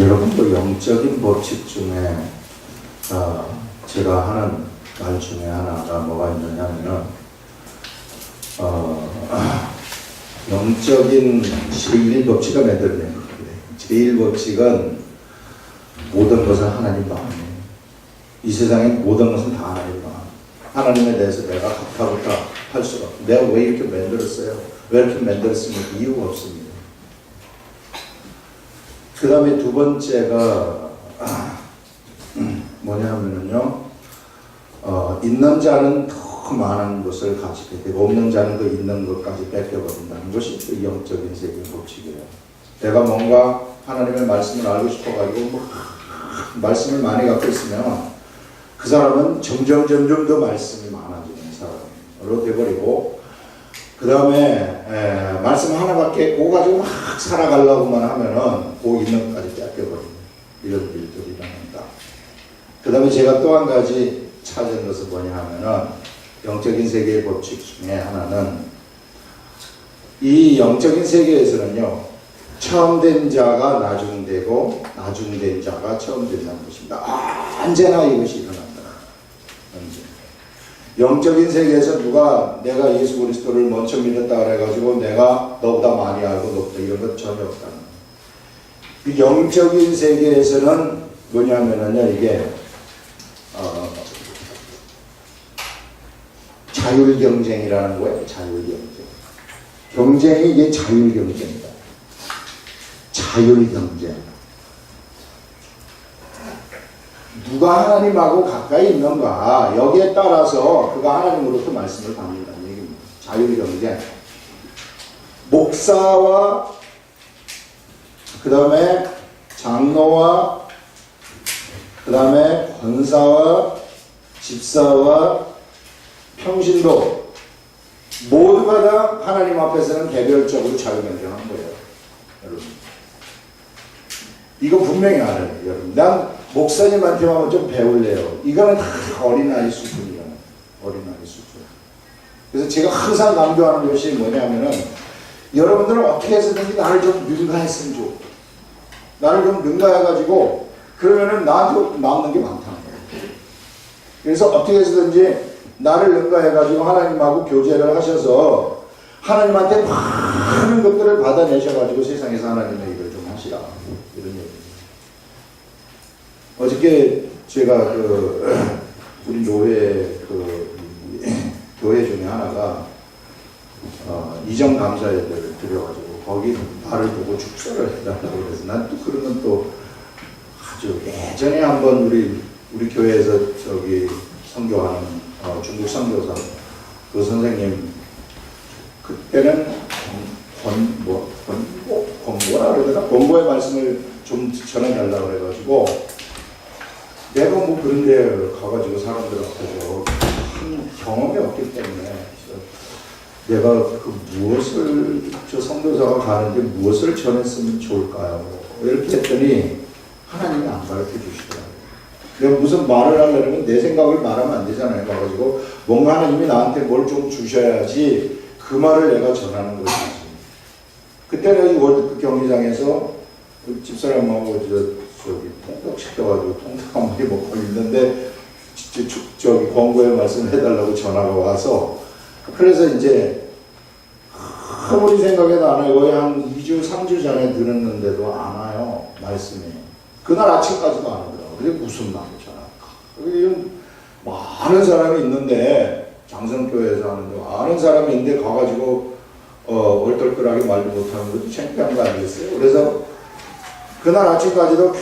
여러분, 그 영적인 법칙 중에 제가 하는 말 중에 하나가 뭐가 있느냐 하면은 영적인 제1법칙을 만들어낸 거예요. 제1법칙은 모든 것은 하나님 마음이에요. 이 세상의 모든 것은 다 하나님 마음. 하나님에 대해서 내가 가타부타 할 수가 없고, 내가 왜 이렇게 만들었어요? 왜 이렇게 만들었습니까? 이유가 없습니다. 그 다음에 두 번째가 뭐냐면요, 있는 자는 더 많은 것을 가지게 되고 없는 자는 그 있는 것까지 뺏겨버린다는 것이 그 영적인 세계의 법칙이에요. 내가 뭔가 하나님의 말씀을 알고 싶어가지고 말씀을 많이 갖고 있으면 그 사람은 점점 더 말씀이 많아지는 사람으로 돼버리고, 그 다음에 말씀 하나밖에 그거 가지고 막 살아가려고만 하면은 그 있는 것까지 뺏겨버리는 이런 일들이 일어난다. 그 다음에 제가 또 한 가지 찾은 것은 뭐냐 하면은 영적인 세계의 법칙 중에 하나는, 이 영적인 세계에서는요, 처음 된 자가 나중되고 나중된 자가 처음 된다는 것입니다. 언제나 이것이 일어난다. 영적인 세계에서 누가 내가 예수 그리스도를 먼저 믿었다 그래가지고 내가 너보다 많이 알고 너보다 이런 것 전혀 없다는 거예요. 영적인 세계에서는 뭐냐면요, 이게 자율 경쟁이라는 거예요. 자율 경쟁. 경쟁이 이게 자율 경쟁이다. 자율 경쟁. 누가 하나님하고 가까이 있는가, 여기에 따라서 그가 하나님으로부터 말씀을 받는다는 얘기입니다. 자율 경쟁. 목사와 그 다음에 장로와 그 다음에 권사와 집사와 평신도 모두가 다 하나님 앞에서는 개별적으로 자율 경쟁하는 거예요. 여러분, 이거 분명히 알아요. 여러분, 난 목사님한테만 좀 배울래요. 이거는 다 어린아이 수준이에요. 어린아이 수준. 그래서 제가 항상 강조하는 것이 뭐냐면은, 여러분들은 어떻게 해서든지 나를 좀 능가했으면 좋고, 나를 좀 능가해가지고 그러면은 나한테 남는 게 많다는 거예요. 그래서 어떻게 해서든지 나를 능가해가지고 하나님하고 교제를 하셔서 하나님한테 많은 것들을 받아내셔가지고 세상에서 하나님의 일을 좀 하시라, 이런 얘기입니다. 어저께 제가 우리 교회 교회 중에 하나가 이정 감사회를 드려가지고 거기 나를 보고 축사를 해달라고 그래서 난 또 그런 건 또 아주 예전에 한번 우리 교회에서 저기 선교하는 중국 선교사 그 선생님, 그때는 권고라 그러더라. 권고의 말씀을 좀 전해달라고 그래가지고 내가 뭐 그런데 가가지고 사람들 앞에서 큰 경험이 없기 때문에 내가 그 무엇을, 저 선교사가 가는데 무엇을 전했으면 좋을까요? 이렇게 했더니 하나님이 안 가르쳐 주시더라고요. 내가 무슨 말을 하려면 내 생각을 말하면 안 되잖아요. 가가지고 뭔가 하나님이 나한테 뭘 좀 주셔야지 그 말을 내가 전하는 것이지. 그때는 이 월드컵 경기장에서 그 집사람하고 저기 통닭 시켜가지고 통닭 한 마리 먹고 있는데 저기 권고의 말씀을 해달라고 전화가 와서, 그래서 이제 아무리 생각해도 안 와요. 거의 한 2주 3주 전에 들었는데도 안 와요, 말씀이. 그날 아침까지도 안 오더라고요. 근데 무슨 말을 전할까? 많은 사람이 있는데, 장성교회에서 하는데 많은 사람이 있는데 가가지고 얼떨떨하게 말도 못하는 것도 창피한 거 아니겠어요? 그래서 그날 아침까지도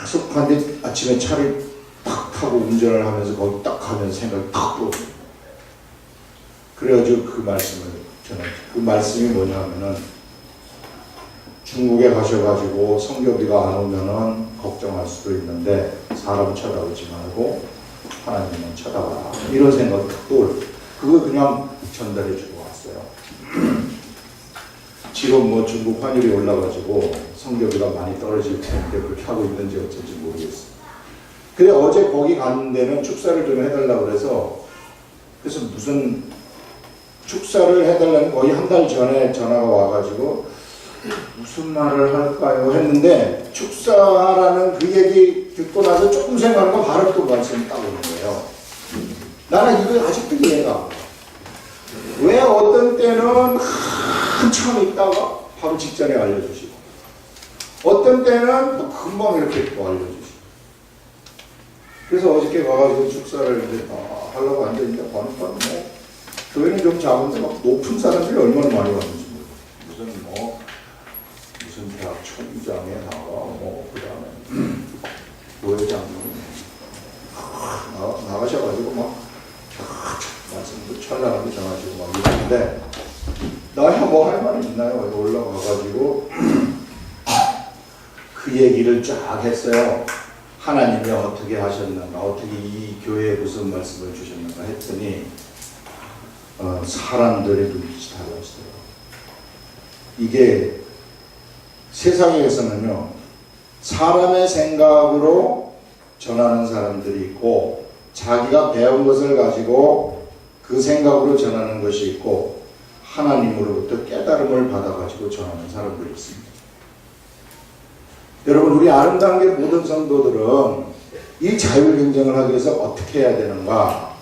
계속 갔는데 아침에 차를 딱 타고 운전을 하면서 거기 딱 가면서 생각이 딱 들어요. 그래가지고 그 말씀을 전했죠. 그 말씀이 뭐냐면은, 중국에 가셔가지고 성교비가 안 오면은 걱정할 수도 있는데 사람 쳐다보지 말고 하나님만 쳐다봐라, 이런 생각이 딱 떠올라요. 그거 그냥 전달해주고 왔어요. 지금 뭐 중국 환율이 올라가지고 성교비가 많이 떨어질 텐데 그렇게 하고 있는지 어쩐지 모르겠어요. 근데 어제 거기 가는 데는 축사를 좀 해달라고 그래서 무슨 축사를 해달라는, 거의 한 달 전에 전화가 와가지고 무슨 말을 할까요? 했는데 축사라는 그 얘기 듣고 나서 조금 생각하는 거 바로 또 말씀이 따오는 거예요. 나는 이거 아직도 이해가 안 가. 왜 어떤 때는 한참 있다가 바로 직전에 알려주시고 어떤 때는 또 금방 이렇게 또 알려주시고 그래서 어저께 가가지고 축사를 이제 하려고 앉아있는데 보니까 뭐 교회는 좀 작은데 막 높은 사람들이 얼마나 많이 왔는지 무슨 대학 총장에 나와 그 다음에 교회장님 나가셔가지고 막 말씀도 찰나하게 전하시고 막 이러는데 나야 뭐 할 말이 있나요? 올라가가지고 그 얘기를 쫙 했어요. 하나님이 어떻게 하셨는가, 어떻게 이 교회에 무슨 말씀을 주셨는가 했더니 사람들의 눈빛이 달라지더라고요. 이게 세상에서는요, 사람의 생각으로 전하는 사람들이 있고 자기가 배운 것을 가지고 그 생각으로 전하는 것이 있고 하나님으로부터 깨달음을 받아가지고 전하는 사람들이 있습니다. 여러분, 우리 아름다운 게 모든 성도들은 이 자율 경쟁을 하기 위해서 어떻게 해야 되는가?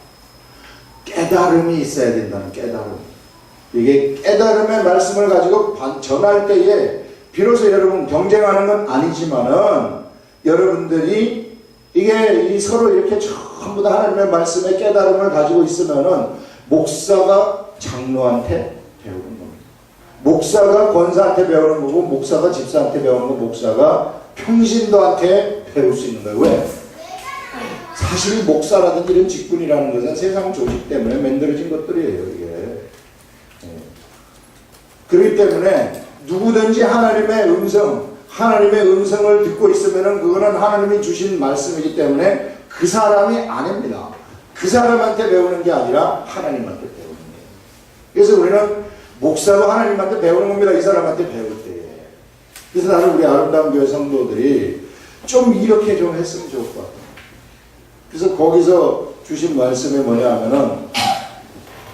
깨달음이 있어야 된다는 깨달음. 이게 깨달음의 말씀을 가지고 전할 때에 비로소 여러분 경쟁하는 건 아니지만은 여러분들이 이게 서로 이렇게 전부 다 하나님의 말씀의 깨달음을 가지고 있으면은 목사가 장로한테 배우는 겁니다. 목사가 권사한테 배우는 거고 목사가 집사한테 배우는 거, 목사가 평신도한테 배울 수 있는 거예요. 왜? 사실 목사라든지 이런 직분이라는 것은 세상 조직 때문에 만들어진 것들이에요. 이게. 그렇기 때문에 누구든지 하나님의 음성을 듣고 있으면은 그거는 하나님이 주신 말씀이기 때문에 그 사람이 아닙니다. 그 사람한테 배우는 게 아니라 하나님한테 배우는 거예요. 그래서 우리는 목사도 하나님한테 배우는 겁니다. 이 사람한테 배울 때에. 그래서 나는 우리 아름다운 교회 성도들이 좀 이렇게 좀 했으면 좋을 것 같아요. 그래서 거기서 주신 말씀이 뭐냐 하면은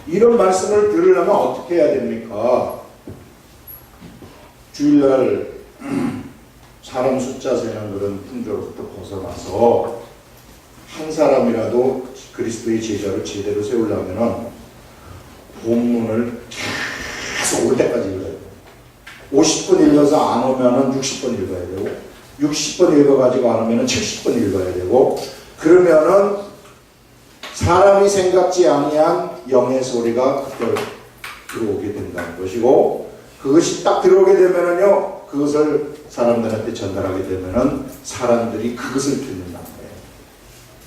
이런 말씀을 들으려면 어떻게 해야 됩니까? 주일날 사람 숫자 세는 그런 풍조로부터 벗어나서 한 사람이라도 그리스도의 제자를 제대로 세우려면 본문을 계속 올 때까지 읽어야 돼요. 50번 읽어서 안 오면 60번 읽어야 되고 60번 읽어가지고 안 오면 70번 읽어야 되고 그러면은 사람이 생각지 아니한 영의 소리가 그걸 들어오게 된다는 것이고 그것이 딱 들어오게 되면은요 그것을 사람들한테 전달하게 되면은 사람들이 그것을 듣는다는 거예요.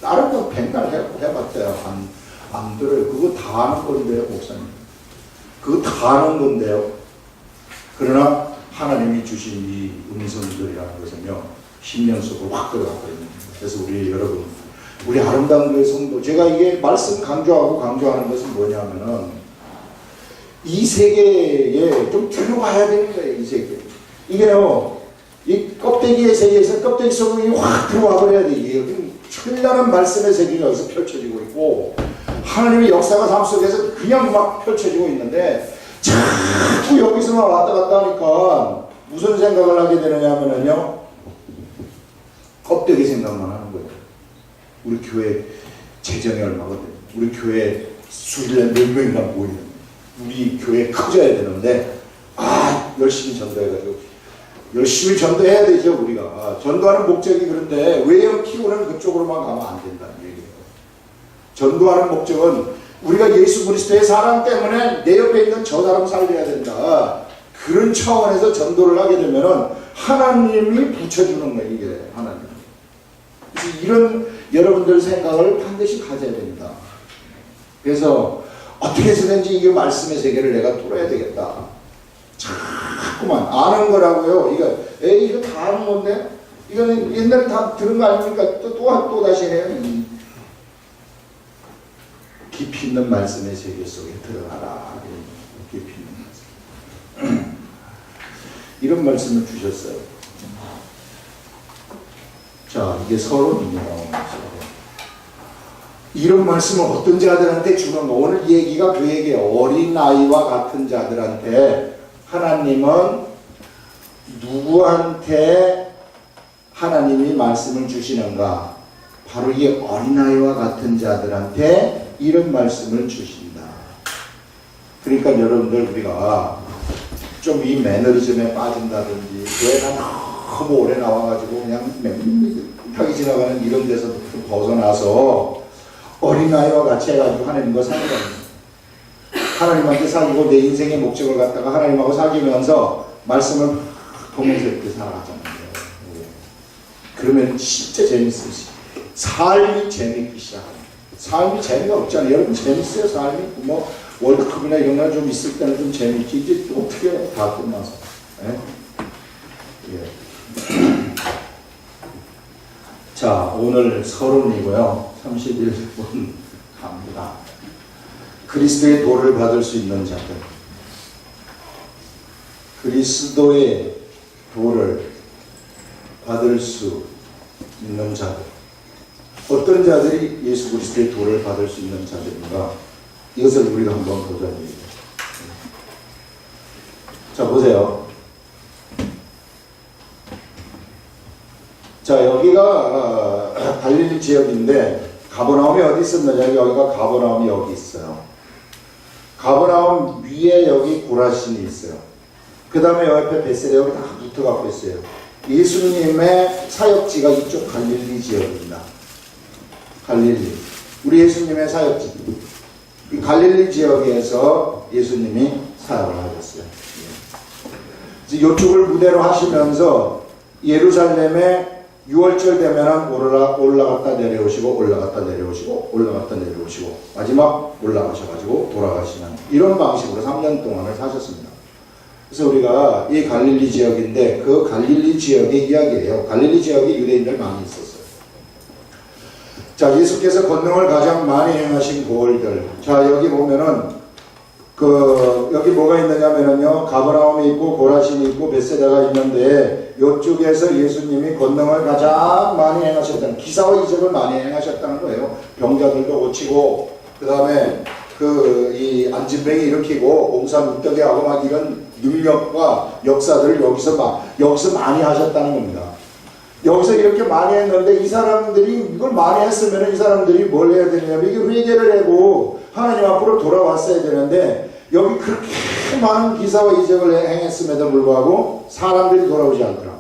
다른 거 백날 해봤대요. 안 들어요. 그거 다 하는 건데요, 목사님. 그거 다 하는 건데요. 그러나 하나님이 주신 이 음성들이라는 것은요 10년 속으로 확 들어가고 있는 거예요. 그래서 우리 아름다운 교회 성도, 제가 이게 말씀 강조하는 것은 뭐냐면은 이 세계에 좀 들어와야 되는 거예요. 이 세계. 이게요, 이 껍데기의 세계에서 껍데기 속에 확 들어와 버려야 돼. 이게 찬란한 말씀의 세계가 여기서 펼쳐지고 있고 하나님의 역사가 삶 속에서 그냥 막 펼쳐지고 있는데 자꾸 여기서만 왔다 갔다 하니까 무슨 생각을 하게 되느냐 하면은요 껍데기 생각만 하는 거예요. 우리 교회 재정이 얼마거든. 우리 교회 수일에 몇 명이나 모이는. 우리 교회 커져야 되는데 열심히 전도해가지고 열심히 전도해야 되죠. 우리가 전도하는 목적이 그런데 외형 키우는 그쪽으로만 가면 안 된다는 얘기예요. 전도하는 목적은 우리가 예수 그리스도의 사랑 때문에 내 옆에 있는 저 사람 살려야 된다. 그런 차원에서 전도를 하게 되면은 하나님이 붙여주는 거예요. 이게 하나님. 그래서 이런 여러분들 생각을 반드시 가져야 됩니다. 그래서 어떻게 해서든지 이 말씀의 세계를 내가 뚫어야 되겠다. 자꾸만 아는 거라고요. 이거 다 아는 건데 이거는 옛날에 다 들은 거 아닙니까? 또 다시 해요. 깊이 있는 말씀의 세계 속에 들어가라. 깊이 있는 말씀. 이런 말씀을 주셨어요. 자, 이게 서론입니다. 이런 말씀을 어떤 자들한테 주는 거. 오늘 얘기가 그 얘기예요. 어린아이와 같은 자들한테 하나님은 누구한테 하나님이 말씀을 주시는가? 바로 이 어린아이와 같은 자들한테 이런 말씀을 주신다. 그러니까 여러분들, 우리가 좀 이 매너리즘에 빠진다든지, 교회가 너무 오래 나와가지고 그냥 맹하게 지나가는 이런 데서부터 벗어나서 어린아이와 같이 해가지고 하나님과 사는 겁니다. 하나님한테 사귀고 내 인생의 목적을 갖다가 하나님하고 사귀면서 말씀을 보면서 이렇게 살아가잖아요. 그러면 진짜 재밌으시. 삶이 재밌기 시작합니다. 삶이 재미가 없잖아요. 여러분, 재밌어요, 삶이? 뭐 월드컵이나 이런 거 좀 있을 때는 좀 재밌지. 이제 어떻게 해? 다 끝나서. 예. 자, 오늘 서론이고요. 31분 갑니다. 그리스도의 도를 받을 수 있는 자들. 그리스도의 도를 받을 수 있는 자들. 어떤 자들이 예수 그리스도의 도를 받을 수 있는 자들인가? 이것을 우리가 한번 보자는 얘기예요. 자, 보세요. 자, 여기가 갈릴리 지역인데 가버나움이 어디 있었느냐? 여기가 가버나움이 여기 있어요. 가버나움 위에 여기 고라신이 있어요. 그 다음에 옆에 베세다, 여기 다 붙어갖고 있어요. 예수님의 사역지가 이쪽 갈릴리 지역입니다. 갈릴리. 우리 예수님의 사역지. 이 갈릴리 지역에서 예수님이 사역을 하셨어요. 이쪽을 무대로 하시면서 예루살렘에 6월절 되면 올라갔다 내려오시고 올라갔다 내려오시고 올라갔다 내려오시고 마지막 올라가셔가지고 돌아가시는 이런 방식으로 3년 동안을 사셨습니다. 그래서 우리가 이 갈릴리 지역인데 그 갈릴리 지역의 이야기예요. 갈릴리 지역에 유대인들 많이 있었어요. 자, 예수께서 권능을 가장 많이 행하신 고을들. 자, 여기 보면은 여기 뭐가 있느냐면요, 가버나움이 있고 고라신이 있고 베세다가 있는데 이쪽에서 예수님이 권능을 가장 많이 행하셨다는, 기사와 이적을 많이 행하셨다는 거예요. 병자들도 고치고, 그 다음에 이 안진뱅이 일으키고 옹사 묵더기 하고 막 이런 능력과 역사들을 여기서 많이 하셨다는 겁니다. 여기서 이렇게 많이 했는데 이 사람들이 이걸 많이 했으면 이 사람들이 뭘 해야 되냐면 이게 회개를 하고 하나님 앞으로 돌아왔어야 되는데 여기 그렇게 많은 기사와 이적을 행했음에도 불구하고 사람들이 돌아오지 않더라.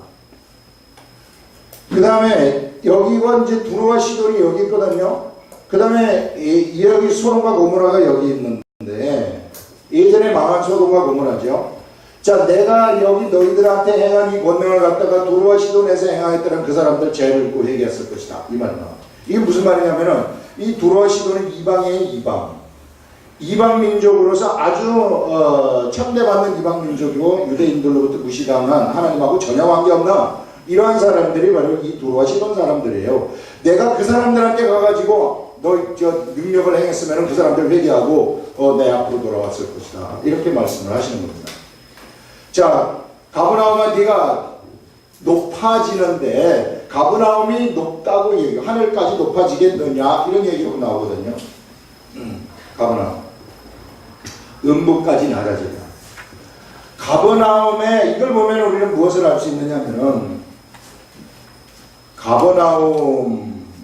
그 다음에 여기가 이제 두로와 시돈이 여기 있거든요. 그 다음에 여기 소돔과 고모라가 여기 있는데 예전에 망한 소돔과 고모라죠. 자, 내가 여기 너희들한테 행한 이 권능을 갖다가 두로와 시돈에서 행하였다는 그 사람들 죄를 짓고 회개했을 것이다. 이 말이야. 이게 무슨 말이냐면은 이 두로와 시돈은 이방의 이방 민족으로서 아주 천대받는 이방 민족이고 유대인들로부터 무시당한 하나님하고 전혀 관계없는 이러한 사람들이 바로 이 두로와 시돈 사람들이에요. 내가 그 사람들한테 가가지고 너 능력을 행했으면 그 사람들 회개하고 내 앞으로 돌아왔을 것이다. 이렇게 말씀을 하시는 겁니다. 자, 가버나움은 네가 높아지는데 가버나움이 높다고 얘기해요. 하늘까지 높아지겠느냐 이런 얘기로 나오거든요. 가버나움 음부까지 낮아지다. 가버나움에 이걸 보면 우리는 무엇을 알 수 있느냐면은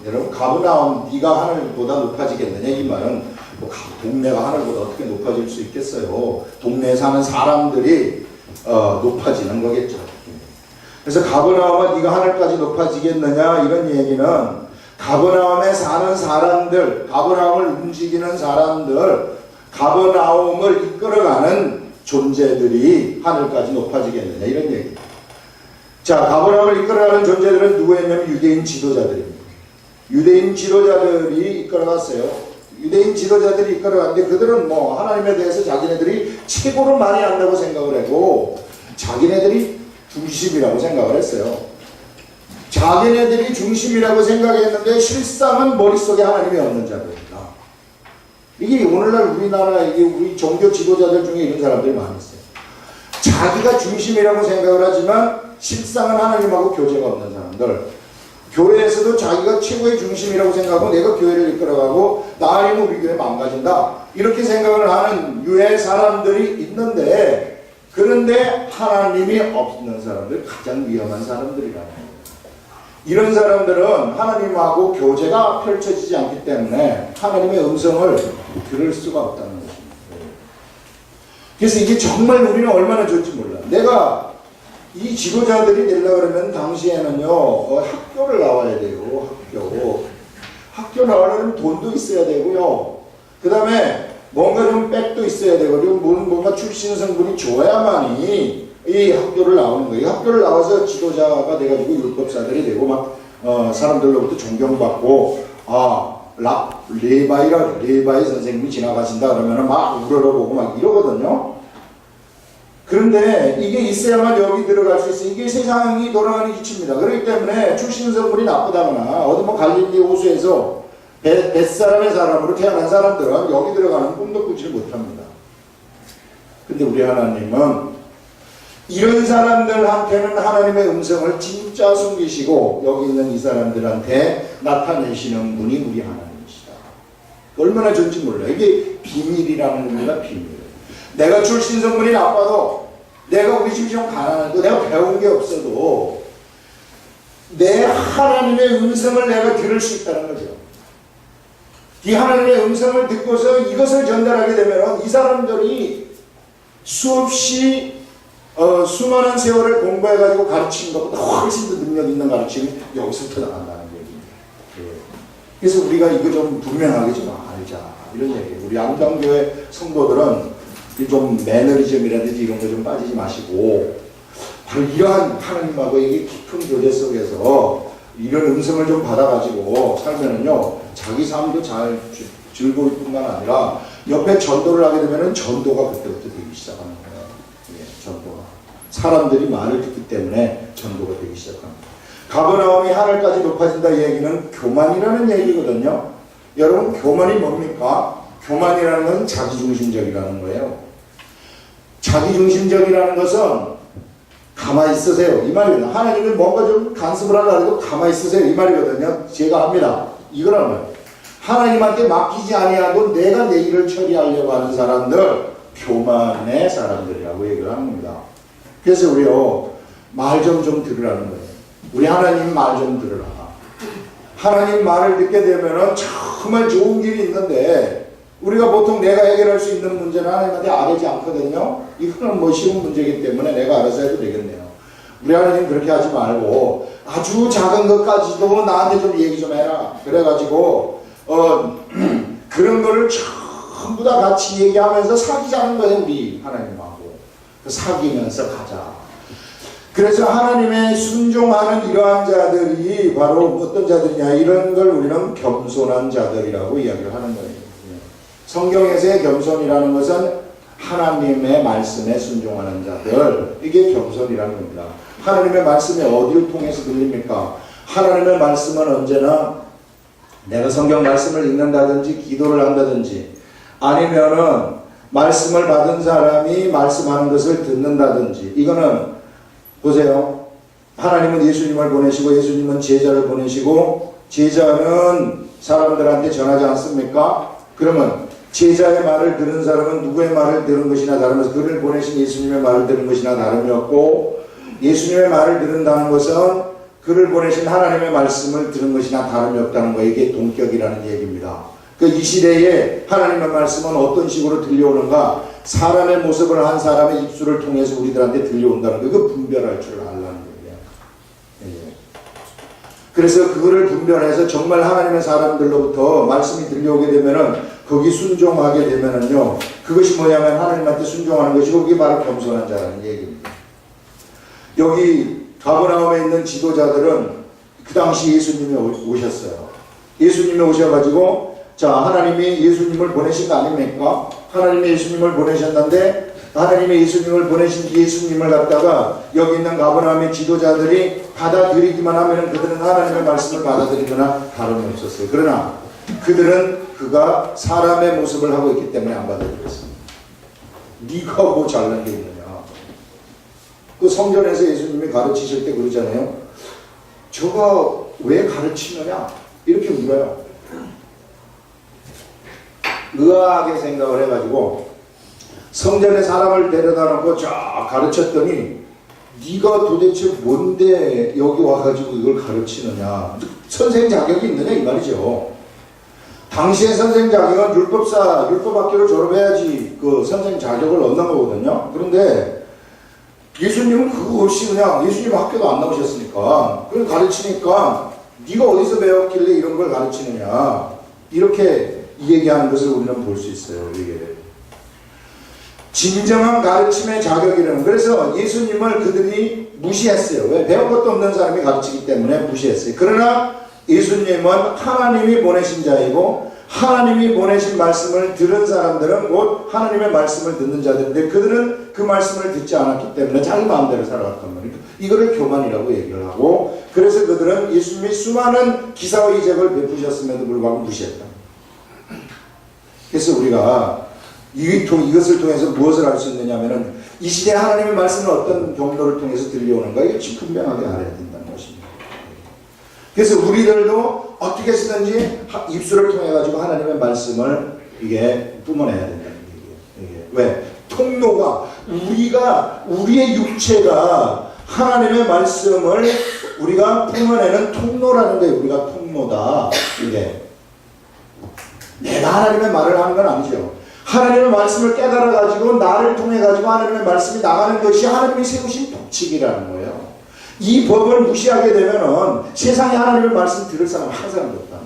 여러분 가버나움 네가 하늘보다 높아지겠느냐 이 말은 뭐 동네가 하늘보다 어떻게 높아질 수 있겠어요. 동네에 사는 사람들이 높아지는 거겠죠. 그래서 가버나움은 네가 하늘까지 높아지겠느냐 이런 얘기는 가버나움에 사는 사람들, 가버나움을 움직이는 사람들, 가버나움을 이끌어가는 존재들이 하늘까지 높아지겠느냐 이런 얘기예요. 자, 가버나움을 이끌어가는 존재들은 누구였냐면 유대인 지도자들입니다. 유대인 지도자들이 이끌어갔어요. 유대인 지도자들이 이끌어갔는데 그들은 뭐 하나님에 대해서 자기네들이 최고로 많이 안다고 생각을 하고 자기네들이 중심이라고 생각을 했어요. 자기네들이 중심이라고 생각했는데 실상은 머릿속에 하나님이 없는 자들입니다. 이게 오늘날 우리나라 우리 종교 지도자들 중에 이런 사람들이 많이 있어요. 자기가 중심이라고 생각을 하지만 실상은 하나님하고 교제가 없는 사람들. 교회에서도 자기가 최고의 중심이라고 생각하고 내가 교회를 이끌어가고 나 아니면 우리 교회 망가진다 이렇게 생각을 하는 유해 사람들이 있는데 그런데 하나님이 없는 사람들, 가장 위험한 사람들이라는 거예요. 이런 사람들은 하나님하고 교제가 펼쳐지지 않기 때문에 하나님의 음성을 들을 수가 없다는 것입니다. 그래서 이게 정말 우리는 얼마나 좋을지 몰라. 내가 이 지도자들이 되려고 그러면 당시에는요, 학교를 나와야 돼요. 학교 나오려면 돈도 있어야 되고요. 그 다음에 뭔가 좀 백도 있어야 되고, 그리고 뭔가 출신 성분이 좋아야만이 이 학교를 나오는 거예요. 학교를 나와서 지도자가 돼가지고 율법사들이 되고, 막, 사람들로부터 존경받고, 레바이 선생님이 지나가신다 그러면 막 우러러보고 막 이러거든요. 그런데 이게 있어야만 여기 들어갈 수 있어요. 이게 세상이 돌아가는 이치입니다. 그렇기 때문에 출신 성분이 나쁘다거나 어디 뭐 갈릴리 호수에서 뱃사람의 사람으로 태어난 사람들은 여기 들어가는 꿈도 꾸지 못합니다. 근데 우리 하나님은 이런 사람들한테는 하나님의 음성을 진짜 숨기시고 여기 있는 이 사람들한테 나타내시는 분이 우리 하나님이시다. 얼마나 좋은지 몰라요. 이게 비밀이라는 겁니다. 비밀. 내가 출신 성분이 나빠도, 내가 우리 집이 좀 가난해도, 내가 배운 게 없어도 내 하나님의 음성을 내가 들을 수 있다는 거죠. 이 하나님의 음성을 듣고서 이것을 전달하게 되면 이 사람들이 수없이 수많은 세월을 공부해가지고 가르치는 것보다 훨씬 더 능력 있는 가르침이 여기서부터 나간다는 얘기입니다. 그래서 우리가 이거 좀 분명하게 좀 알자, 이런 얘기예요. 우리 안동교회 성도들은 좀 매너리즘이라든지 이런 거 좀 빠지지 마시고 바로 이러한 하나님하고 이게 깊은 교제 속에서 이런 음성을 좀 받아가지고 살면은요, 자기 삶도 잘 즐거울 뿐만 아니라 옆에 전도를 하게 되면은 전도가 그때부터 되기 시작하는 거예요. 전도가. 사람들이 말을 듣기 때문에 전도가 되기 시작합니다. 가버나움이 하늘까지 높아진다 얘기는 교만이라는 얘기거든요. 여러분, 교만이 뭡니까? 교만이라는 것은 자기중심적이라는 거예요. 자기중심적이라는 것은 가만히 있으세요, 이 말이거든요. 하나님이 뭔가 좀 간섭을 하려고 해도 가만히 있으세요, 이 말이거든요. 제가 합니다. 이거라면 하나님한테 맡기지 아니하고 내가 내 일을 처리하려고 하는 사람들, 교만의 사람들이라고 얘기를 하는 겁니다. 그래서 우리요, 말 좀 들으라는 거예요. 우리 하나님 말 좀 들으라. 하나님 말을 듣게 되면은 정말 좋은 길이 있는데, 우리가 보통 내가 해결할 수 있는 문제는 하나님한테 아뢰지 않거든요. 이거는 뭐 쉬운 문제이기 때문에 내가 알아서 해도 되겠네요. 우리 하나님 그렇게 하지 말고 아주 작은 것까지도 나한테 좀 얘기 좀 해라. 그래가지고 그런 거를 전부 다 같이 얘기하면서 사귀자는 거예요. 우리 하나님하고 사귀면서 가자. 그래서 하나님의 순종하는 이러한 자들이 바로 어떤 자들이냐, 이런 걸 우리는 겸손한 자들이라고 이야기를 하는 거예요. 성경에서의 겸손이라는 것은 하나님의 말씀에 순종하는 자들, 이게 겸손이라는 겁니다. 하나님의 말씀이 어디를 통해서 들립니까? 하나님의 말씀은 언제나 내가 성경 말씀을 읽는다든지 기도를 한다든지 아니면은 말씀을 받은 사람이 말씀하는 것을 듣는다든지, 이거는 보세요. 하나님은 예수님을 보내시고 예수님은 제자를 보내시고 제자는 사람들한테 전하지 않습니까? 그러면 제자의 말을 들은 사람은 누구의 말을 들은 것이나 다르면서 그를 보내신 예수님의 말을 들은 것이나 다름이 없고, 예수님의 말을 들은다는 것은 그를 보내신 하나님의 말씀을 들은 것이나 다름이 없다는 거, 이게 동격이라는 얘기입니다. 이 시대에 하나님의 말씀은 어떤 식으로 들려오는가? 사람의 모습을 한 사람의 입술을 통해서 우리들한테 들려온다는 거, 이거 분별할 줄 알라는 거예요. 그래서 그거를 분별해서 정말 하나님의 사람들로부터 말씀이 들려오게 되면은 거기 순종하게 되면은요, 그것이 뭐냐면 하나님한테 순종하는 것이고, 그게 바로 겸손한 자라는 얘기입니다. 여기 가버나움에 있는 지도자들은 그 당시 예수님이 오셨어요. 예수님이 오셔가지고, 자, 하나님이 예수님을 보내신 거 아닙니까? 하나님이 예수님을 보내셨는데, 하나님이 예수님을 보내신 예수님을 갖다가 여기 있는 가버나움의 지도자들이 받아들이기만 하면 그들은 하나님의 말씀을 받아들이거나 다름이 없었어요. 그러나 그들은 그가 사람의 모습을 하고 있기 때문에 안 받아들였습니다. 네가 뭐 잘난 게 있느냐. 그 성전에서 예수님이 가르치실 때 그러잖아요. 저가 왜 가르치느냐? 이렇게 물어요. 의아하게 생각을 해가지고 성전에 사람을 데려다 놓고 쫙 가르쳤더니 네가 도대체 뭔데 여기 와가지고 이걸 가르치느냐. 선생 자격이 있느냐 이 말이죠. 당시의 선생 자격은 율법학교를 졸업해야지 그 선생 자격을 얻는 거거든요. 그런데 예수님은 그거 없이 그냥 예수님 학교도 안 나오셨으니까 그걸 가르치니까 네가 어디서 배웠길래 이런 걸 가르치느냐 이렇게 얘기하는 것을 우리는 볼 수 있어요. 이게 진정한 가르침의 자격이라는. 그래서 예수님을 그들이 무시했어요. 왜? 배운 것도 없는 사람이 가르치기 때문에 무시했어요. 그러나 예수님은 하나님이 보내신 자이고 하나님이 보내신 말씀을 들은 사람들은 곧 하나님의 말씀을 듣는 자들인데 그들은 그 말씀을 듣지 않았기 때문에 자기 마음대로 살아갔단 말이에요. 이거를 교만이라고 얘기를 하고, 그래서 그들은 예수님이 수많은 기사와 이적을 베푸셨음에도 불구하고 무시했다. 그래서 우리가 이것을 통해서 무엇을 알 수 있느냐면은 이 시대 하나님의 말씀은 어떤 경로를 통해서 들려오는가 이거 분명하게 알아야 된다는 것입니다. 그래서 우리들도 어떻게 쓰든지 입술을 통해 가지고 하나님의 말씀을 이게 뿜어내야 된다는 얘기예요. 왜? 통로가 우리의 육체가 하나님의 말씀을 우리가 뿜어내는 통로라는 게 우리가 통로다. 이게 내가 하나님의 말을 하는 건 아니죠. 하나님의 말씀을 깨달아 가지고 나를 통해 가지고 하나님의 말씀이 나가는 것이 하나님이 세우신 법칙이라는 거예요. 이 법을 무시하게 되면은 세상에 하나님의 말씀 들을 사람 한 사람도 없다.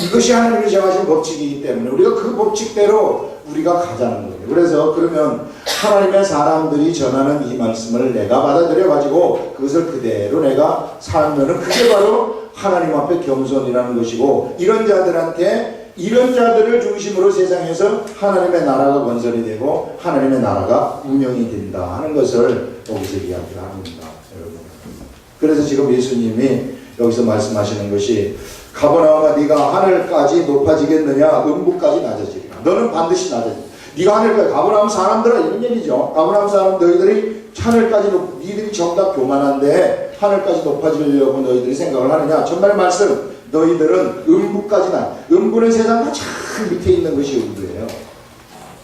이것이 하나님이 정하신 법칙이기 때문에 우리가 그 법칙대로 우리가 가자는 거예요. 그래서 그러면 하나님의 사람들이 전하는 이 말씀을 내가 받아들여 가지고 그것을 그대로 내가 살면은 그게 바로 하나님 앞에 겸손이라는 것이고, 이런 자들을 중심으로 세상에서 하나님의 나라가 건설이 되고 하나님의 나라가 운영이 된다 하는 것을 여기서 이야기를 합니다. 여러분. 그래서 지금 예수님이 여기서 말씀하시는 것이 가버나움아 네가 하늘까지 높아지겠느냐 음부까지 낮아지리라. 너는 반드시 낮아지리라. 네가 하늘까지, 가버나움 사람들아 이런 얘기죠. 가버나움 사람 너희들이 하늘까지 니들이 정답 교만한데 하늘까지 높아지려고 너희들이 생각을 하느냐. 정말 말씀, 너희들은 음부까지 음부는 세상 가장 밑에 있는 것이 음부예요.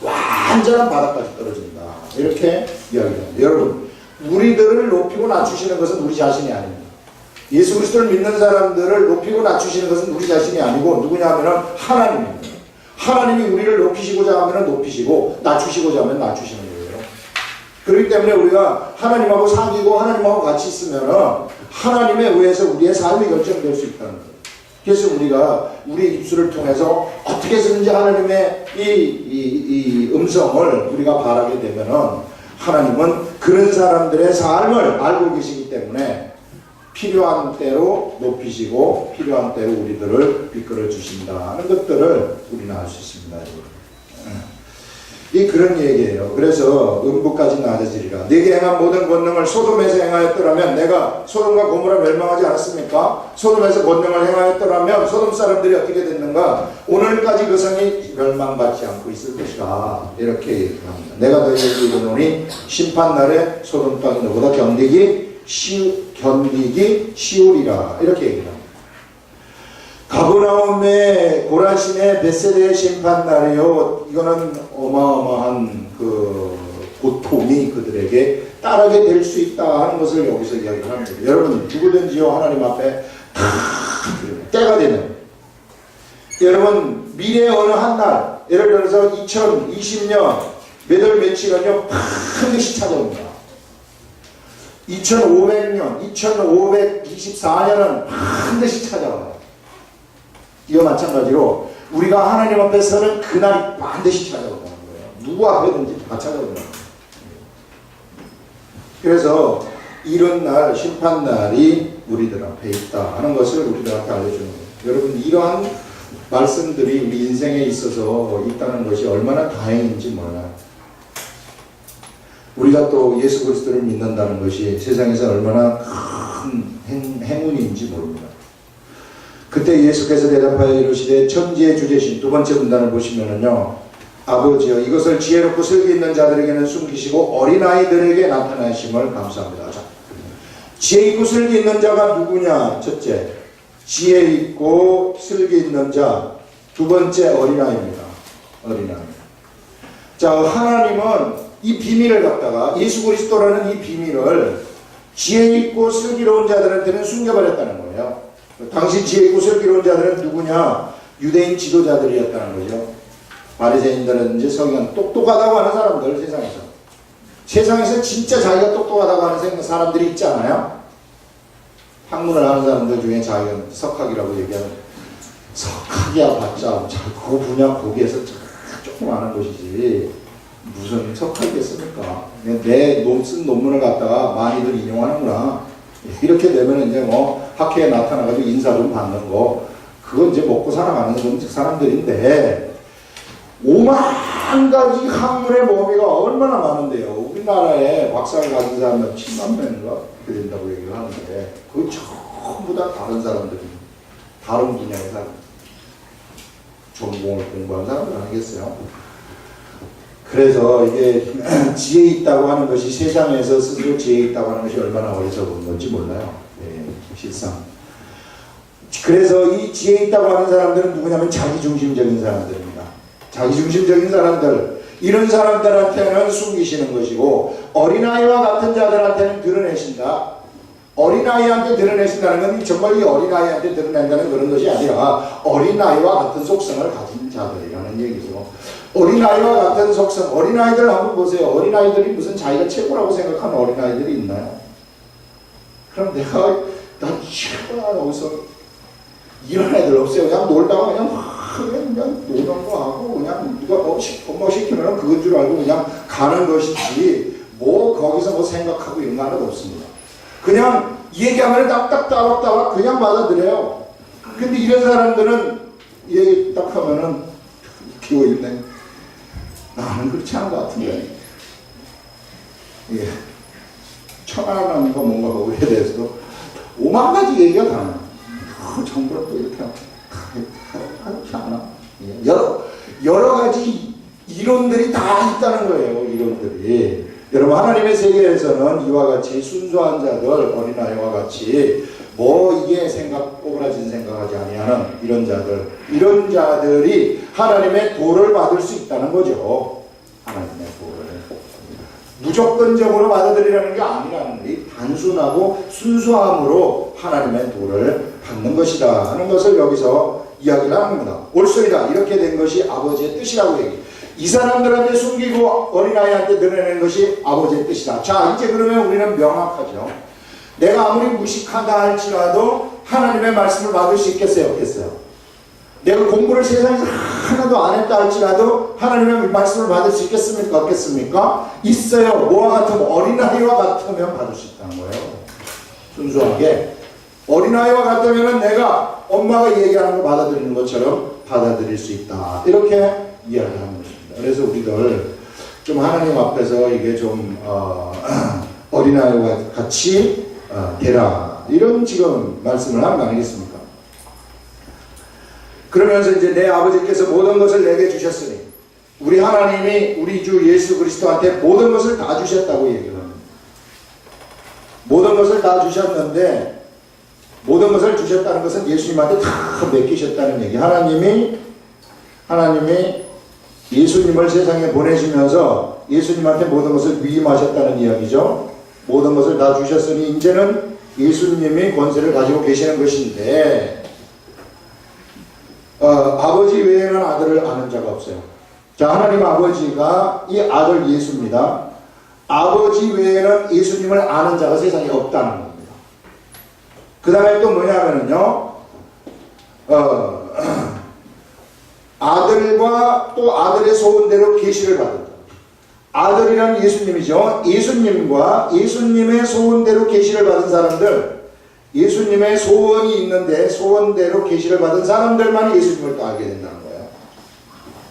완전한 바닥까지 떨어진다. 이렇게 이야기합니다. 여러분, 우리들을 높이고 낮추시는 것은 우리 자신이 아닙니다. 예수 그리스도를 믿는 사람들을 높이고 낮추시는 것은 우리 자신이 아니고 누구냐 하면은 하나님입니다. 하나님이 우리를 높이시고자 하면 높이시고 낮추시고자 하면 낮추시는 거예요. 그렇기 때문에 우리가 하나님하고 사귀고 하나님하고 같이 있으면 하나님에 의해서 우리의 삶이 결정될 수 있다는 거예요. 그래서 우리가 우리 입술을 통해서 어떻게 해서든지 하나님의 이 음성을 우리가 바라게 되면은 하나님은 그런 사람들의 삶을 알고 계시기 때문에 필요한 때로 높이시고 필요한 때로 우리들을 이끌어 주신다 하는 것들을 우리는 알 수 있습니다. 이 그런 얘기예요. 그래서 음부까지 낮아지리라. 네게 행한 모든 권능을 소돔에서 행하였더라면, 내가 소돔과 고모라 멸망하지 않았습니까? 소돔에서 권능을 행하였더라면 소돔 사람들이 어떻게 됐는가? 오늘까지 그 성이 멸망받지 않고 있을 것이다. 이렇게 얘기합니다. 내가 너희에게 이르노니 심판날에 소돔 땅이 너보다 견디기 쉬우리라. 이렇게 얘기합니다. 가버나움의 고라신의 벳세다의 심판날이요, 이거는 어마어마한 그 고통이 그들에게 따르게 될 수 있다 하는 것을 여기서 이야기를 합니다. 여러분, 누구든지요 하나님 앞에 때가 되면, 여러분 미래의 어느 한날, 예를 들어서 2020년 몇 월 며칠은요 반드시 찾아옵니다. 2500년, 2524년은 반드시 찾아와요. 이와 마찬가지로 우리가 하나님 앞에 서는 그날이 반드시 찾아온다는 거예요. 누구 앞에든지 다 찾아온다는 거예요. 그래서 이런 날, 심판날이 우리들 앞에 있다 하는 것을 우리들한테 알려주는 거예요. 여러분, 이러한 말씀들이 우리 인생에 있어서 있다는 것이 얼마나 다행인지 몰라요. 우리가 또 예수 그리스도를 믿는다는 것이 세상에서 얼마나 큰 행운인지 모릅니다. 그때 예수께서 대답하여 이르시되 천지의 주제신 두 번째 문단을 보시면은요, 아버지여 이것을 지혜롭고 슬기 있는 자들에게는 숨기시고 어린아이들에게 나타나심을 감사합니다. 자, 지혜 있고 슬기 있는 자가 누구냐? 첫째, 지혜 있고 슬기 있는 자. 두 번째, 어린아이입니다. 어린아이. 자, 하나님은 이 비밀을 갖다가 예수 그리스도라는 이 비밀을 지혜 있고 슬기로운 자들한테는 숨겨버렸다는 거예요. 당시 지혜 있고 슬기로운 자들은 누구냐? 유대인 지도자들이었다는 거죠. 바리새인들은 서기관, 똑똑하다고 하는 사람들, 세상에서 진짜 자기가 똑똑하다고 하는 사람들이 있잖아요. 학문을 하는 사람들 중에 자기가 석학이라고 얘기하는, 석학이야 봤자 그 분야 거기에서 조금 아는 것이지 무슨 석학이겠습니까? 내 쓴 논문을 갖다가 많이들 인용하는구나. 이렇게 되면 이제 뭐 학회에 나타나가지고 인사 좀 받는 거, 그건 이제 먹고 살아가는 사람들인데, 5만 가지 학문의 범위가 얼마나 많은데요. 우리나라에 박사를 가진 사람은 7만 명인가 그렇게 된다고 얘기를 하는데, 그 전부 다 다른 사람들이, 다른 분야의 사람, 전공을 공부한 사람들 아니겠어요? 그래서 이게 지혜 있다고 하는 것이, 세상에서 스스로 지혜 있다고 하는 것이 얼마나 어리석은 건지 몰라요. 네, 실상. 그래서 이 지혜 있다고 하는 사람들은 누구냐면 자기중심적인 사람들입니다. 자기중심적인 사람들, 이런 사람들한테는 숨기시는 것이고, 어린아이와 같은 자들한테는 드러내신다. 어린아이한테 드러내신다는 건 정말 이 어린아이한테 드러낸다는 그런 것이 아니라 어린아이와 같은 속성을 가진 자들이라는 얘기죠. 어린아이와 같은 속성, 어린아이들 한번 보세요. 어린아이들이 무슨 자기가 최고라고 생각하는 어린아이들이 있나요? 그럼 난 최고야, 여기서 이런 애들 없어요. 그냥 놀다가 그냥 노는 거 하고, 그냥 누가 엄마 시키면 그건 줄 알고 그냥 가는 것이지, 뭐 거기서 뭐 생각하고 이런 거 하나도 없습니다. 그냥 얘기하면 딱딱따박따박 그냥 받아들여요. 근데 이런 사람들은 얘기 딱 하면은 비워있네. 나는 그렇지 않은 것 같은데. 예. 천안하는 거 뭔가 거기에 대해서도 5만 가지 얘기가 다 나요. 정부는 또 이렇게 하지 않아. 여러 가지 이론들이 다 있다는 거예요. 이론들이. 여러분, 하나님의 세계에서는 이와 같이 순수한 자들, 어린아이와 같이 뭐 이게 오그라진 생각하지 아니하는 이런 자들이 하나님의 도를 받을 수 있다는 거죠. 하나님의 도를 무조건적으로 받아들이라는 게 아니라는 게, 단순하고 순수함으로 하나님의 도를 받는 것이다 하는 것을 여기서 이야기를 하는 겁니다. 옳소이다, 이렇게 된 것이 아버지의 뜻이라고 얘기해요. 이 사람들한테 숨기고 어린아이한테 드러내는 것이 아버지의 뜻이다. 자, 이제 그러면 우리는 명확하죠. 내가 아무리 무식하다 할지라도 하나님의 말씀을 받을 수 있겠어요? 없겠어요? 내가 공부를 세상에서 하나도 안 했다 할지라도 하나님의 말씀을 받을 수 있겠습니까? 없겠습니까? 있어요. 뭐와 같으면, 어린아이와 같으면 받을 수 있다는 거예요. 순수하게. 어린아이와 같으면 내가 엄마가 얘기하는 거 받아들이는 것처럼 받아들일 수 있다. 이렇게 이야기하는 것입니다. 그래서 우리들 좀 하나님 앞에서 이게 좀 어린아이와 같이 되라, 이런 지금 말씀을 하는 거 아니겠습니까? 그러면서 이제 내 아버지께서 모든 것을 내게 주셨으니, 우리 하나님이 우리 주 예수 그리스도한테 모든 것을 다 주셨다고 얘기를 합니다. 모든 것을 다 주셨는데, 모든 것을 주셨다는 것은 예수님한테 다 맡기셨다는 얘기. 하나님이 예수님을 세상에 보내시면서 예수님한테 모든 것을 위임하셨다는 이야기죠. 모든 것을 다 주셨으니 이제는 예수님이 권세를 가지고 계시는 것인데, 아버지 외에는 아들을 아는 자가 없어요. 자, 하나님 아버지가 이 아들 예수입니다. 아버지 외에는 예수님을 아는 자가 세상에 없다는 겁니다. 그 다음에 또 뭐냐면요, 아들과 또 아들의 소원대로 계시를 받는다. 아들이란 예수님이죠. 예수님과 예수님의 소원대로 계시를 받은 사람들, 예수님의 소원이 있는데 소원대로 계시를 받은 사람들만 예수님을 또 알게 된다는 거예요.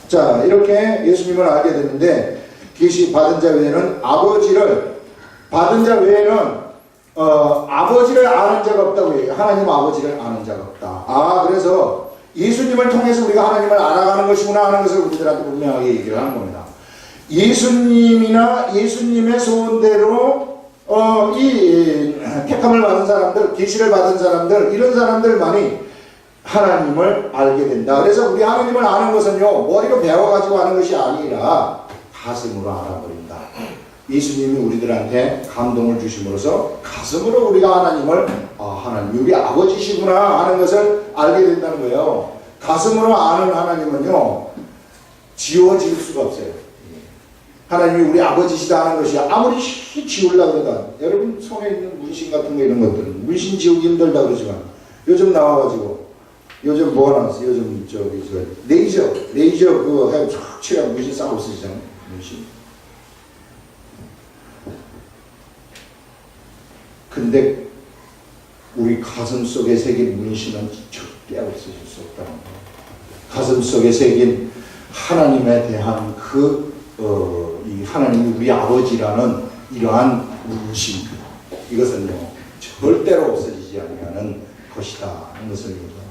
자, 이렇게 예수님을 알게 되는데, 계시 받은 자 외에는 받은 자 외에는 아버지를 아는 자가 없다고 얘기해요. 하나님 아버지를 아는 자가 없다. 그래서 예수님을 통해서 우리가 하나님을 알아가는 것이구나 하는 것을 우리들한테 분명하게 얘기를 하는 겁니다. 예수님이나 예수님의 소원대로 이 택함을 받은 사람들, 계시를 받은 사람들, 이런 사람들만이 하나님을 알게 된다. 그래서 우리 하나님을 아는 것은요, 머리로 배워가지고 하는 것이 아니라 가슴으로 알아버린다. 예수님이 우리들한테 감동을 주심으로써 가슴으로 우리가 하나님을 하나님 우리 아버지시구나 하는 것을 알게 된다는 거예요. 가슴으로 아는 하나님은요 지워질 수가 없어요. 하나님이 우리 아버지시다 하는 것이 아무리 지우려고 그러다 여러분 손에 있는 문신 같은 거 이런 것들은 문신 지우기 힘들다 그러지만 요즘 나와가지고 요즘 뭐가 나왔어? 요즘 레이저 그거 해서 촥 칠하고 문신 싹 없어지잖아요. 문신. 근데 우리 가슴 속에 새긴 문신은 절대 없어질 수 없다는 거예요. 가슴 속에 새긴 하나님에 대한 이 하나님이 우리 아버지라는 이러한 문신, 이것은요 절대로 없어지지 않는 것이다 하는 것을 얘기합니다.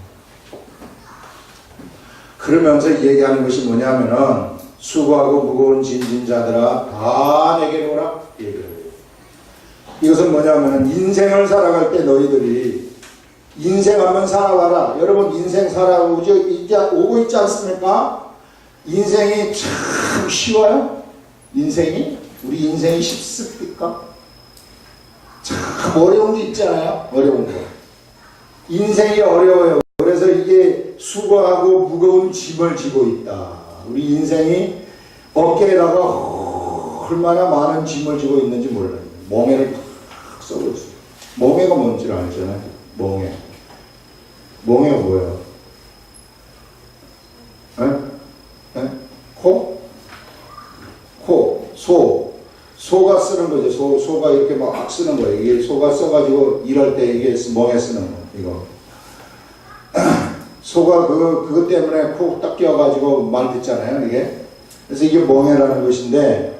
그러면서 얘기하는 것이 뭐냐면은 수고하고 무거운 짐진 자들아 다 내게로 오라 얘기를 해요. 이것은 뭐냐면은 인생을 살아갈 때 너희들이 인생 한번 살아봐라. 여러분 인생 살아오고 있지 않습니까? 인생이 참 쉬워요? 인생이? 우리 인생이 쉽습니까? 참 어려운 게 있잖아요. 어려운 거. 인생이 어려워요. 그래서 이게 수고하고 무거운 짐을 지고 있다. 우리 인생이 어깨에다가 얼마나 많은 짐을 지고 있는지 몰라요. 멍에를 팍 써버렸어요. 멍에가 뭔지를 알잖아요. 멍에. 멍에가 뭐예요? 에? 코? 소가 쓰는 거죠. 소가 이렇게 막 쓰는 거예요. 이게 소가 써가지고 일할 때 이게 멍에 쓰는 거. 이거. 소가 그것 때문에 코 딱 끼어가지고 말 듣잖아요. 이게. 그래서 이게 멍에라는 것인데,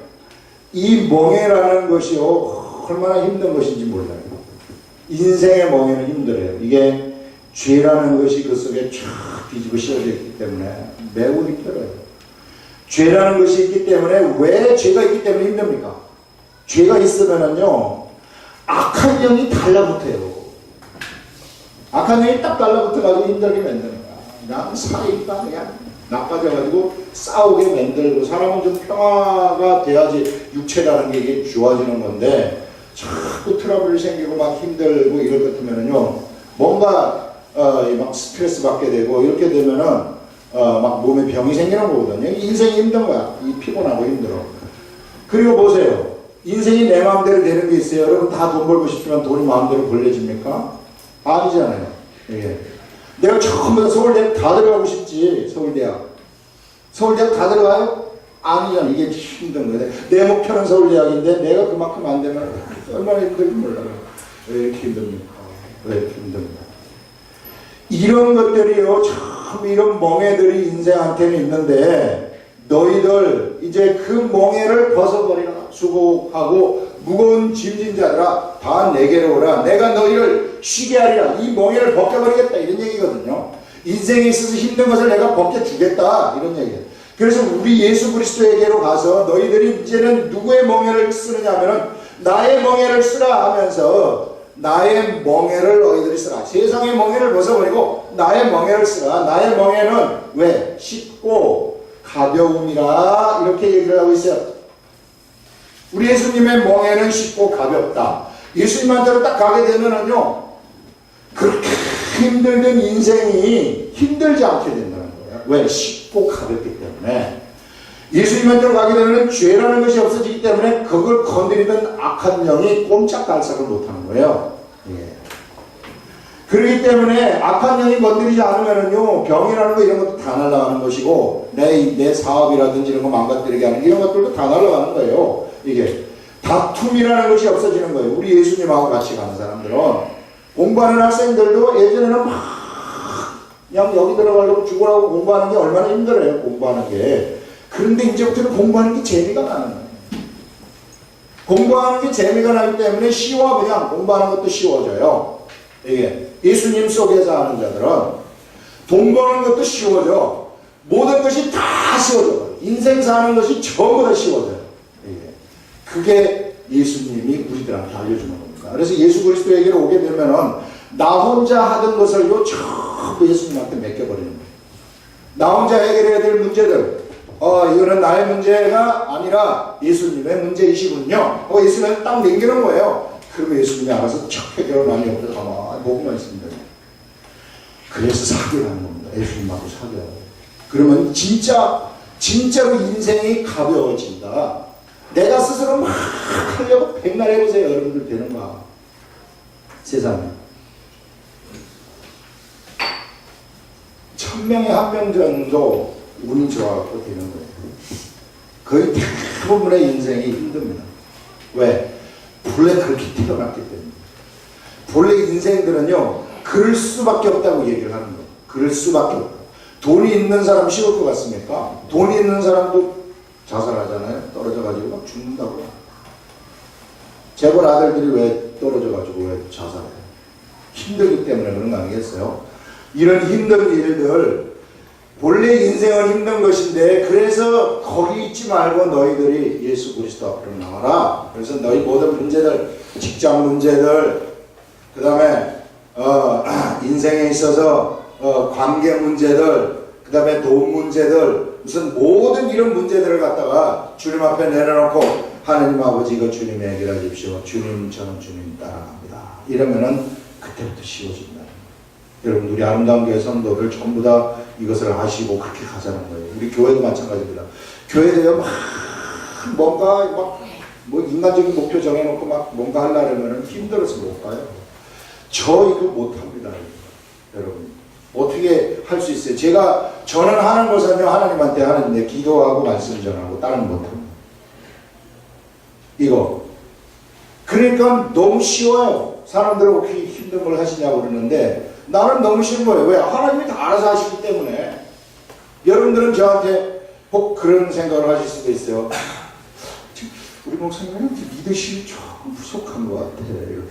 이 멍에라는 것이요, 얼마나 힘든 것인지 몰라요. 인생의 멍에는 힘들어요. 이게 죄라는 것이 그 속에 쫙 뒤집어 씌워져 있기 때문에 매우 힘들어요. 죄라는 것이 있기 때문에, 왜 죄가 있기 때문에 힘듭니까? 죄가 있으면은요, 악한 영이 달라붙어요. 악한 영이 딱 달라붙어가지고 힘들게 만드는 거야. 난 사이가 그냥 나빠져가지고 싸우게 만들고, 사람은 좀 평화가 돼야지 육체라는 게 이게 좋아지는 건데, 자꾸 트러블이 생기고 막 힘들고 이럴 것 같으면은요, 뭔가 막 스트레스 받게 되고 이렇게 되면은 막 몸에 병이 생기는 거거든요. 인생이 힘든 거야. 이 피곤하고 힘들어. 그리고 보세요. 인생이 내 마음대로 되는 게 있어요. 여러분 다 돈 벌고 싶지만 돈이 마음대로 벌려집니까? 아니잖아요. 예. 내가 처음부터 서울대학 다 들어가고 싶지. 서울대학 다 들어가요? 아니잖아. 이게 힘든 거예요. 내 목표는 서울대학인데 내가 그만큼 안 되면 얼마나 힘들지 몰라요. 왜 이렇게 힘듭니까? 왜 이렇게 힘듭니까? 이런 것들이요, 참 이런 멍해들이 인생한테는 있는데, 너희들 이제 그 멍해를 벗어버리라. 수고하고 무거운 짐진 자들아 다 내게로 오라. 내가 너희를 쉬게 하리라. 이 멍해를 벗겨버리겠다. 이런 얘기거든요. 인생에 있어서 힘든 것을 내가 벗겨주겠다. 이런 얘기예요. 그래서 우리 예수 그리스도에게로 가서 너희들이 이제는 누구의 멍해를 쓰느냐 하면은 나의 멍해를 쓰라 하면서, 나의 멍해를 너희들이 쓰라. 세상의 멍해를 벗어버리고 나의 멍해를 쓰라. 나의 멍해는 왜? 쉽고 가벼움이라. 이렇게 얘기를 하고 있어요. 우리 예수님의 멍해는 쉽고 가볍다. 예수님한테로 딱 가게 되면은요, 그렇게 힘들던 인생이 힘들지 않게 된다는 거예요. 왜? 쉽고 가볍기 때문에. 예수님한테로 가게 되면 죄라는 것이 없어지기 때문에 그걸 건드리던 악한 영이 꼼짝달싹을 못하는 거예요. 예. 그렇기 때문에 악한 영이 건드리지 않으면은요, 병이라는 거 이런 것도 다 날아가는 것이고, 내 사업이라든지 이런 거 망가뜨리게 하는 이런 것들도 다 날아가는 거예요. 이게 다툼이라는 것이 없어지는 거예요. 우리 예수님하고 같이 가는 사람들은, 공부하는 학생들도 예전에는 막 그냥 여기 들어가려고 죽으라고 공부하는 게 얼마나 힘들어요. 공부하는 게. 그런데 이제부터는 공부하는 게 재미가 나는 거예요. 공부하는 게 재미가 나기 때문에 쉬워. 그냥 공부하는 것도 쉬워져요. 이게 예수님 속에서 하는 자들은 돈 버는 것도 쉬워져. 모든 것이 다 쉬워져. 인생 사는 것이 전부 다 쉬워져요. 이게. 그게 예수님이 우리들한테 알려주는 겁니다. 그래서 예수 그리스도에게로 오게 되면은 나 혼자 하던 것을요 전부 예수님한테 맡겨버리는 거예요. 나 혼자 해결해야 될 문제들, 이거는 나의 문제가 아니라 예수님의 문제이시군요. 예수님을 딱 남기는 거예요. 그러면 예수님이 알아서 척 해결을 많이 없어서 가만히 보고만 있습니다. 그래서 사귀라는 겁니다. 예수님하고 사귀어요. 그러면 진짜로 인생이 가벼워진다. 내가 스스로 막 하려고 백날 해보세요. 여러분들 되는가? 세상에 1000명에 1명 정도 운이 좋아갖고 되는 거예요. 거의 대부분의 인생이 힘듭니다. 왜? 본래 그렇게 태어났기 때문에. 본래 인생들은요, 그럴 수밖에 없다고 얘기를 하는 거예요. 그럴 수밖에 없다. 돈이 있는 사람 쉬울 것 같습니까? 돈이 있는 사람도 자살하잖아요. 떨어져가지고 막 죽는다고요. 재벌 아들들이 왜 떨어져가지고 왜 자살해요? 힘들기 때문에 그런 거 아니겠어요? 이런 힘든 일들, 본래 인생은 힘든 것인데, 그래서 거기 있지 말고 너희들이 예수 그리스도 앞으로 나와라. 그래서 너희 모든 문제들, 직장 문제들, 그 다음에 인생에 있어서 관계 문제들, 그 다음에 돈 문제들, 무슨 모든 이런 문제들을 갖다가 주님 앞에 내려놓고 하나님 아버지 이거 주님의 해결하십시오. 주님 저는 주님 따라갑니다. 이러면은 그때부터 쉬워진다. 여러분 우리 아름다운 교회 성도들 전부 다 이것을 아시고 그렇게 가자는 거예요. 우리 교회도 마찬가지입니다. 교회도요 막 뭔가 뭐 인간적인 목표 정해놓고 막 뭔가 하려면 힘들어서 못 가요. 저 이거 못합니다. 여러분 어떻게 할 수 있어요? 저는 하는 것은요 하나님한테 하는데 기도하고 말씀 전하고 다른 거 못합니다. 이거 그러니까 너무 쉬워요. 사람들은 어떻게 힘든 걸 하시냐고 그러는데 나는 너무 쉬운 거예요. 왜? 하나님이 다 알아서 하시기 때문에. 여러분들은 저한테 꼭 그런 생각을 하실 수도 있어요. 우리 목사님은 리더십이 조금 부족한 것 같아요.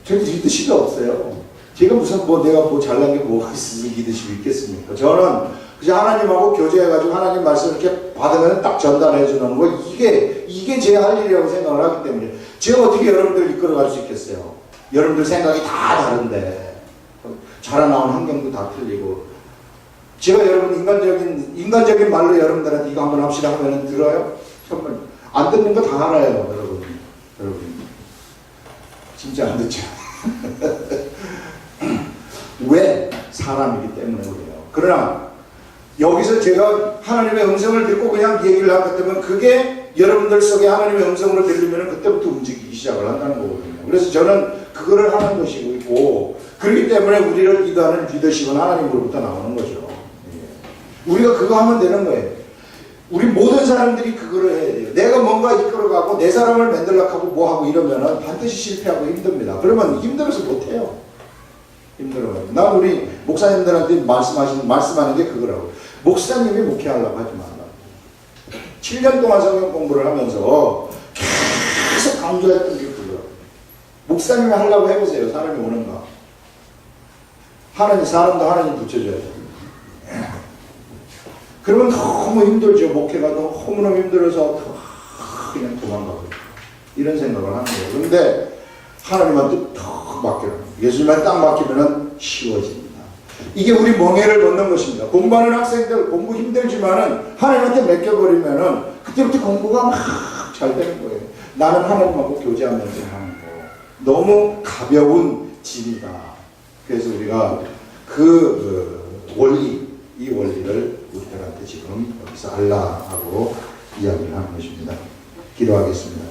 저는 리더십이 없어요. 제가 무슨 내가 잘난 게 뭐가 있어서 리더십이 있겠습니까? 저는 그냥 하나님하고 교제해가지고 하나님 말씀을 이렇게 받으면 딱 전달해 주는 거, 이게 제 할 일이라고 생각을 하기 때문에 제가 어떻게 여러분들 이끌어갈 수 있겠어요? 여러분들 생각이 다 다른데 자라나온 환경도 다 틀리고 제가 여러분 인간적인 말로 여러분들한테 이거 한번 합시다 하면 들어요? 정말 안 듣는 거 다 알아요. 여러분 진짜 안 듣죠. 왜? 사람이기 때문에 그래요. 그러나 여기서 제가 하나님의 음성을 듣고 그냥 얘기를 하기 때문에 그게 여러분들 속에 하나님의 음성으로 들리면 그때부터 움직이기 시작을 한다는 거거든요. 그래서 저는 그거를 하는 것이고 그렇기 때문에 우리를 리더하는 리더십은 하나님으로부터 나오는 거죠. 우리가 그거 하면 되는 거예요. 우리 모든 사람들이 그거를 해야 돼요. 내가 뭔가 이끌어가고 내 사람을 만들려고 하고 뭐하고 이러면은 반드시 실패하고 힘듭니다. 그러면 힘들어서 못해요. 힘들어요. 난 우리 목사님들한테 말씀하는 게 그거라고. 목사님이 목회하려고 하지 말라. 7년 동안 성경 공부를 하면서 계속 강조했던 게 그거라고. 목사님이 하려고 해보세요. 사람이 오는가. 사람도 하나님 붙여줘야 돼. 그러면 너무 힘들죠. 목회가 너무너무 힘들어서 그냥 도망가고 이런 생각을 하는 거예요. 그런데 하나님한테 턱 맡겨요. 예수님한테 딱 맡기면 쉬워집니다. 이게 우리 멍에를 벗는 것입니다. 공부하는 학생들 공부 힘들지만은 하나님한테 맡겨버리면은 그때부터 공부가 막 잘 되는 거예요. 나는 하나님하고 교제하면서 하는 거. 너무 가벼운 짐이다. 그래서 우리가 이 원리를 우리들한테 지금 여기서 알라하고 이야기를 하는 것입니다. 기도하겠습니다.